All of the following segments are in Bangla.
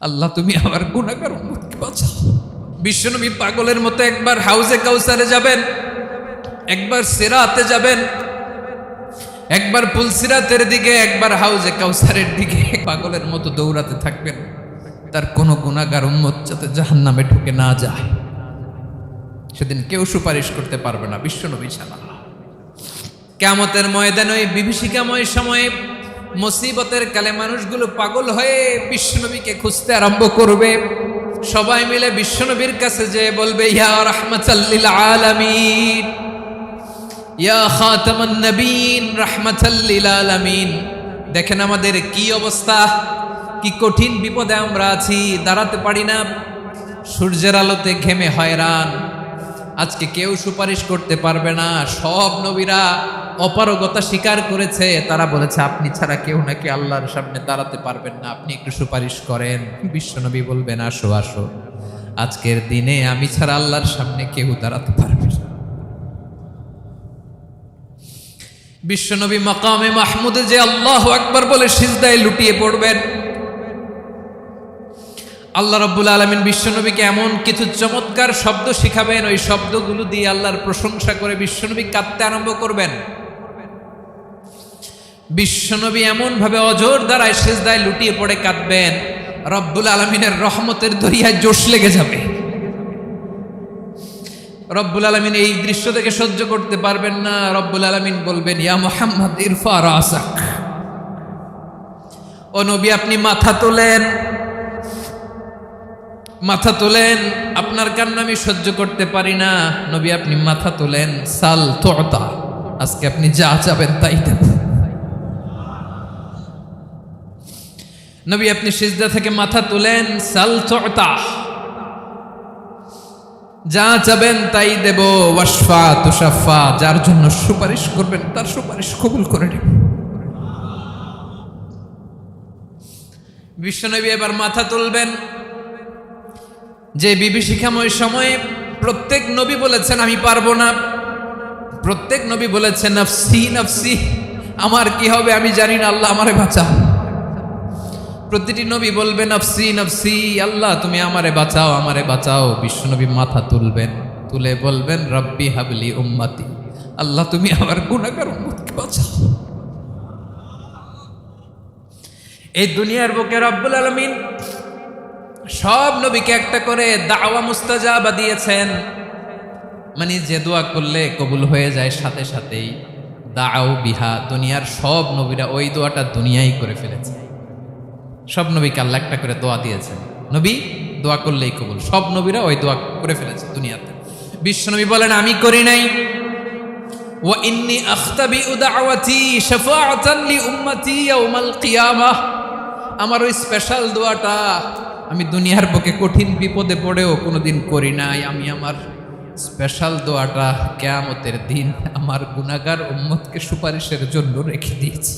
আল্লাহ তুমি আমার গুনাহগার উম্মতকে বাঁচাও। বিশ্বনবী পাগলের মতো একবার হাউজে কাউসারে যাবেন, একবার সিরাতে যাবেন, একবার পুলসিরাতের দিকে, একবার হাউজে কাউসারের দিকে পাগলের মতো দৌড়াতে থাকবেন, তার কোনো গুনাহগার উম্মত যাতে জাহান্নামে ঢুকে না যায়। সেদিন কেউ সুপারিশ করতে পারবে না বিশ্বনবী ছাড়া। কিয়ামতের ময়দানে ওই বিভীষিকাময় সময়ে মুসিবতের কালে মানুষগুলো পাগল হয়ে বিশ্বনবীকে খুঁজতে আরম্ভ করবে। সবাই মিলে বিশ্বনবীর কাছে যেয়ে বলবে, ইয়া রাহমাতাল লিল আলামিন, ইয়া খাতামান নবীন, রাহমাতাল লিল আলামিন। দেখেন আমাদের কি অবস্থা, কি কঠিন বিপদে আমরা আছি, দাঁড়াতে পারি না, সূর্যের আলোতে ঘেমে হয়রান। আজকে কেউ সুপারিশ করতে পারবে না। সব নবীরা অপারগতা স্বীকার করেছে, তারা বলেছে আপনি ছাড়া কেউ নাকি আল্লাহর সামনে দাঁড়াতে পারবেন না, আপনি একটু সুপারিশ করেন। বিশ্বনবী বলবেন, আসো আসো, আজকের দিনে আমি ছাড়া আল্লাহর সামনে কেউ দাঁড়াতে পারবে না। বিশ্বনবী মাকামে মাহমুদে যে আল্লাহু আকবার বলে সিজদায় লুটিয়ে পড়বেন, আল্লাহ রাব্বুল আলামিন বিশ্বনবীকে এমন কিছু চমৎকার শব্দ শিখাবেন, ওই শব্দগুলো দিয়ে আল্লাহর প্রশংসা করে বিশ্বনবী কাঁদতে আরম্ভ করবেন। বিশ্বনবী এমন ভাবে অজর দ্বারায় সিজদায় লুটিয়ে পড়ে কাঁদবেন, রব্বুল আলামিনের রহমতের দরিয়ায় জোশ লেগে যাবে। রব্বুল আলামিন এই দৃশ্য থেকে সহ্য করতে পারবেন না। রব্বুল আলামিন বলবেন, ইয়া মুহাম্মদ ইরফা রাসাক, ও নবী আপনি মাথা তোলেন, মাথা তোলেন, আপনার কান্না আমি সহ্য করতে পারি না। নবী আপনি মাথা তোলেন, সাল তুতা, আজকে আপনি যা চাবেন তাই দেব। নবী আপনি সিজদা থেকে মাথা তুলেন, সাল তুতা, যা চাবেন তাই দেব। ওয়াশফা তুশাফা, যার জন্য সুপারিশ করবেন তার সুপারিশ কবুল করে নেব। বিশ্বনবী এবার মাথা তুলবেন। যে বিভীষিকাময় সময়ে প্রত্যেক নবী বলেছেন আমি পারবো না, প্রত্যেক নবী বলেছেন নফসি নফসি, আমার কি হবে আমি জানি না, আল্লাহ আমারে বাঁচাও। প্রতিটি নবী বলবেন নফসি নফসি, আল্লাহ তুমি আমারে বাঁচাও, আমারে বাঁচাও। বিশ্বনবী মাথা তুলবেন, তুলে বলবেন রব্বি হাবলি উম্মতি, আল্লাহ তুমি আমার গুনাহগার উম্মতকে বাঁচাও। এই দুনিয়ার বুকে রব্বুল আলামিন সব নবীকে একটা করে দাওয়া মুস্তাজাবা দিয়েছেন, মানে যে দোয়া করলে কবুল হয়ে যায় সাথে সাথেই। দাও বিহা, দুনিয়ার সব নবীরা ওই দোয়াটা দুনিয়ায় করে ফেলেছে। সব নবীকে আল্লাহ একটা করে দোয়া দিয়েছেন, নবী দোয়া করলেই কবুল। সব নবীরা ওই দোয়া করে ফেলেছে দুনিয়াতে। বিশ্বনবী বলেন আমি করি নাই। ওয়া ইন্নী আখতাবিউ দাওয়াতি শাফাআতান লি উম্মতি ইয়াউমাল কিয়ামাহ, আমার ওই স্পেশাল দোয়াটা আমি দুনিয়ার বুকে কঠিন বিপদে পড়েও কোনোদিন করি নাই। আমি আমার স্পেশাল দোয়াটা কিয়ামতের দিন আমার গুনাহগার উম্মতকে সুপারিশের জন্য রেখে দিয়েছি।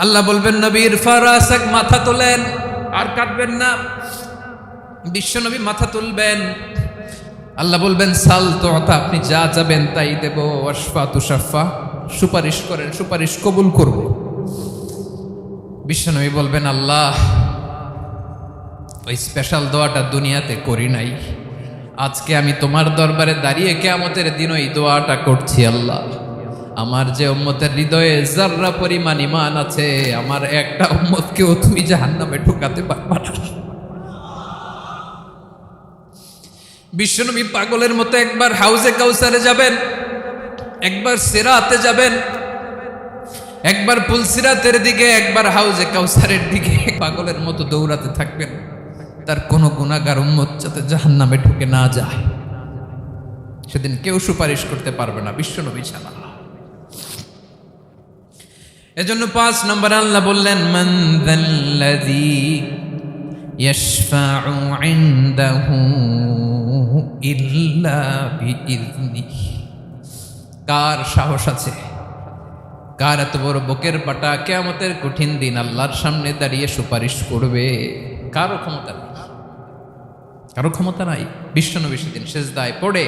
আল্লাহ বলবেন নবী ইরফা রাসাক, মাথা তোলেন, আর কাটবেন না। বিশ্বনবী মাথা তুলবেন, আল্লাহ বলবেন সাল তুতা, আপনি যা চাবেন তাই দেব। ওয়াশফা তুশাফা, সুপারিশ করেন, সুপারিশ কবুল করব। বিশ্বনবী বলবেন আল্লাহ ওই স্পেশাল দোয়াটা দুনিয়াতে করি নাই, আজকে আমি তোমার দরবারে দাঁড়িয়ে কিয়ামতের দিন ওই দোয়াটা করছি। আল্লাহ আমার যে উম্মতের হৃদয়ে যাররা পরিমাণ ঈমান আছে, আমার একটা উম্মতকেও তুমি জাহান্নামে ঢোকাতে পারবা না। বিশ্বনবী পাগলের মতো একবার হাউজে কাউসারে যাবেন, একবার সিরাতে যাবেন, একবার পুলসিরাতের দিকে, একবার হাউজে কাউসারের দিকে পাগলের মতো দৌড়াতে থাকবেন, তার কোনো গুনাহগার উম্মত যাতে জাহান্নামে ঢুকে না যায়। সেদিন কেউ সুপারিশ করতে পারবে না বিশ্বনবী ছাড়া। এজন্য 5 নম্বরে আল্লাহ বললেন মান যাল্লাযী ইয়াশফাউ ইনদাহু ইল্লা বিইযনিহি, কার সাহস আছে, কার এত বড় বুকের পাটা কিয়ামতের কঠিন দিন আল্লাহর সামনে দাঁড়িয়ে সুপারিশ করবে? কারো ক্ষমতা নেই, কারো ক্ষমতা নাই। বিশ্বনবী সেদিন সিজদায় পড়ে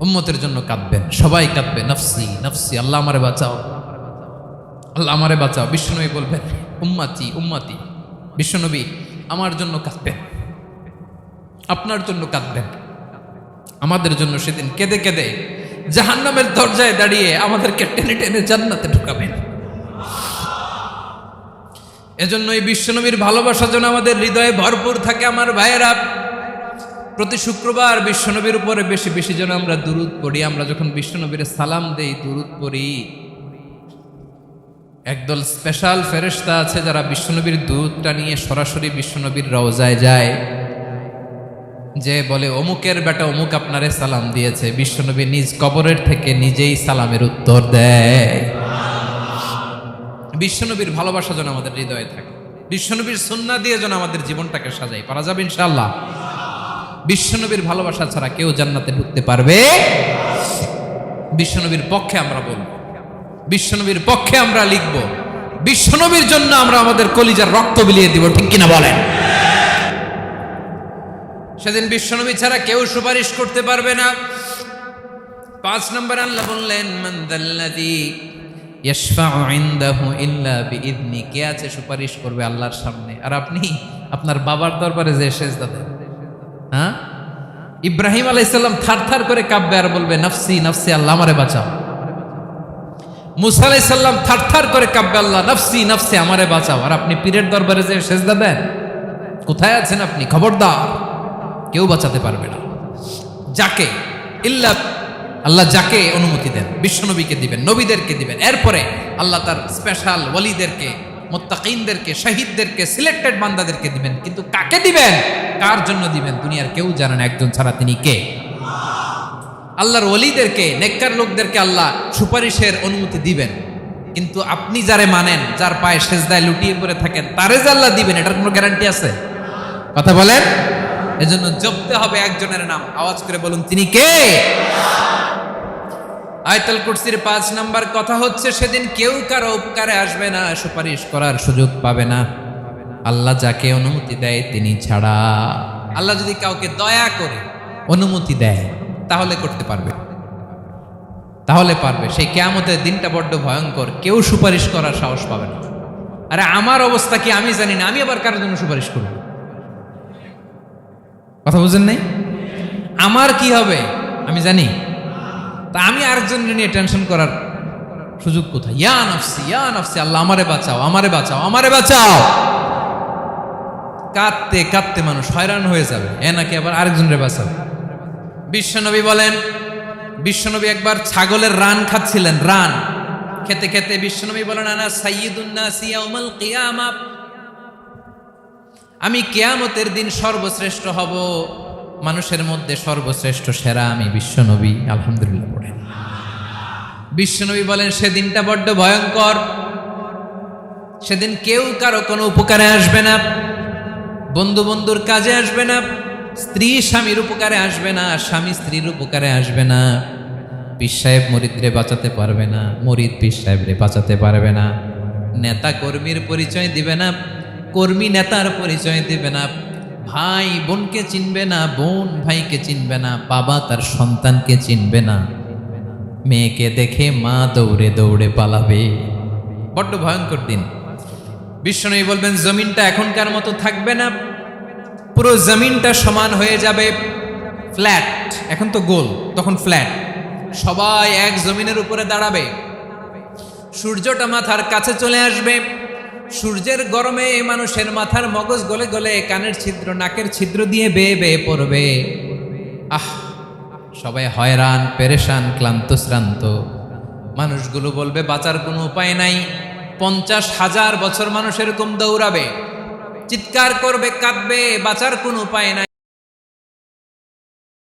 উম্মতের জন্য কাঁদবেন, সবাই কাঁদবে নফসি নফসি, আল্লাহ আমারে বাঁচাও, আল্লাহ আমারে বাঁচাও। বিশ্বনবী বলবেন উম্মতি উম্মতি, বিশ্বনবী আমার জন্য কাঁদবেন, আপনার জন্য কাঁদবেন, আমাদের জন্য সেদিন কেঁদে কেঁদে জাহান্নামের দরজায় দাঁড়িয়ে আমাদেরকে টেনে টেনে জান্নাতে ঢুকাবেন। এজন্য এই বিশ্বনবীর ভালোবাসা যেন আমাদের হৃদয়ে ভরপুর থাকে। আমার ভাইয়েরা, প্রতি শুক্রবার বিশ্বনবীর উপরে বেশি বেশি যেন আমরা দুরূদ পড়ি। আমরা যখন বিশ্বনবীর সালাম দেই, দুরূদ পড়ি, একদল স্পেশাল ফেরেশতা আছে যারা বিশ্বনবীর দুরূদটা নিয়ে সরাসরি বিশ্বনবীর রওজায় যায়, যে বলে অমুকের বেটা অমুক আপনারে সালাম দিয়েছে। বিশ্বনবী নিজ কবরের থেকে নিজেই সালামের উত্তর দেয়। বিশ্বনবীর ভালোবাসা যেন আমাদের হৃদয়ে থাকে, বিশ্বনবীর সুন্নাহ দিয়ে যেন আমাদের জীবনটাকে সাজাই। পারা যাবে ইনশাআল্লাহ। বিশ্বনবীর ভালোবাসা ছাড়া কেউ জান্নাতে ঢুকতে পারবে। বিশ্বনবীর পক্ষে আমরা বলবো, বিশ্বনবীর পক্ষে আমরা লিখব, বিশ্বনবীর জন্য আমরা আমাদের কলিজার রক্ত বিলিয়ে দিব, ঠিক কিনা বলেন? সেদিন বিশ্বনবী ছাড়া কেউ সুপারিশ করতে পারবে না। 5 নম্বর আল্লাহ বললেন, মান যাল্লাযী ইয়াশফাউ ইনদাহু ইল্লা বিইذনি, কে আছে সুপারিশ করবে আল্লাহর সামনে আর আপনি আপনার বাবার দরবারে যে সেজদা দেন? হ্যাঁ, ইব্রাহিম আলাইহিস সালাম থারথার করে কাঁপবে আর বলবে নাফসি নাফসি, আল্লাহ আমারে বাঁচাও। মুসা আলাইহিস সালাম থারথার করে কাঁপবে, আল্লাহ নাফসি নাফসি, আমারে বাঁচাও। আর আপনি পীরের দরবারে যে সেজদা দেন? কোথায় আছেন আপনি? খবরদার, কেউ বাঁচাতে পারবে না। যাকে ইল্লা আল্লাহ যাকে অনুমতি দেন, বিশ্বনবীকে দিবেন, নবীদেরকে দিবেন, এরপরে আল্লাহ তার স্পেশাল ওয়ালিদেরকে, মুত্তাকিনদেরকে, শহীদদেরকে, সিলেক্টেড বান্দাদেরকে দিবেন। কিন্তু কাকে দিবেন, কার জন্য দিবেন, দুনিয়ার কেউ জানে না একজন ছাড়া, তিনি কে? আল্লাহর ওয়ালিদেরকে, নেককার লোকদেরকে আল্লাহ সুপারিশের অনুমতি দিবেন। কিন্তু আপনি যারে মানেন, যার পায়ে সেজদায় লুটিয়ে পড়ে থাকেন, তারে যে আল্লাহ দিবেন, এটার কোনো গ্যারান্টি আছে? কথা বলেন। এজন্য জপতে হবে একজনের নাম, আওয়াজ করে বলুন, তিনি কে? আয়াতুল কুরসির 5 নাম্বার কথা হচ্ছে, সেদিন কেউ কারো উপকারে আসবে না, সুপারিশ করার সুযোগ পাবে না, আল্লাহ যাকে অনুমতি দেয় তিনি ছাড়া। আল্লাহ যদি কাউকে দয়া করে অনুমতি দেয় তাহলে করতে পারবে, তাহলে পারবে। সেই কিয়ামতের দিনটা বড্ড ভয়ঙ্কর, কেউ সুপারিশ করার সাহস পাবে না। আরে আমার অবস্থা কি আমি জানি না, আমি আবার কারোর জন্য সুপারিশ করব? কথা বুঝেন নাই? আমার কি হবে আমি জানি, তা আমি আরেকজনের নিয়ে টেনশন করার সুযোগ কোথায়? ইয়া নাফসি ইয়া নাফসি, আল্লাহ আমারে বাঁচাও, আমারে বাঁচাও, আমারে বাঁচাও। কাঁদতে কাঁদতে মানুষ হয়রান হয়ে যাবে, এ নাকি আবার আরেকজনের বাঁচাও। বিশ্বনবী বলেন, বিশ্বনবী একবার ছাগলের রান খাচ্ছিলেন, রান খেতে খেতে বিশ্বনবী বলেন, আনা সাইয়্যিদুন নাসি ইয়াউমাল কিয়ামা, আমি কিয়ামতের দিন সর্বশ্রেষ্ঠ হব, মানুষের মধ্যে সর্বশ্রেষ্ঠ সেরা আমি বিশ্বনবী। আলহামদুলিল্লাহ পড়েন। বিশ্বনবী বলেন, সেদিনটা বড্ড ভয়ঙ্কর, সেদিন কেউ কারো কোনো উপকারে আসবে না, বন্ধু বন্ধুর কাজে আসবে না, স্ত্রী স্বামীর উপকারে আসবে না, স্বামী স্ত্রীর উপকারে আসবে না, পীর সাহেব মুরিদরে বাঁচাতে পারবে না, মুরিদ পীর সাহেবরে বাঁচাতে পারবে না, নেতা কর্মীর পরিচয় দিবে না, কর্মী নেতার পরিচয় দিবে না, ভাই বোনকে চিনবে না, বোন ভাইকে চিনবে না, বাবা তার সন্তানকে চিনবে না, মেয়েকে দেখে মা দৌড়ে দৌড়ে পালাবে। বড্ড ভয়ঙ্কর দিন। বিশ্বনবী বলবেন, জমিনটা এখনকার মতো থাকবে না, পুরো জমিনটা সমান হয়ে যাবে, ফ্ল্যাট। এখন তো গোল, তখন ফ্ল্যাট। সবাই এক জমিনের উপরে দাঁড়াবে, সূর্যটা মাথার কাছে চলে আসবে, সূর্যের গরমে মানুষের মাথার মগজ গলে গলে কানের ছিদ্র, নাকের ছিদ্র দিয়ে বেয়ে বেয়ে পড়বে। সবাই হয়রান, পেরেশান, ক্লান্ত শ্রান্ত। মানুষগুলো বলবে বাঁচার কোনো উপায় নাই। 50,000 বছর মানুষ এরকম দৌড়াবে, চিৎকার করবে, কাঁদবে, বাঁচার কোনো উপায় নাই।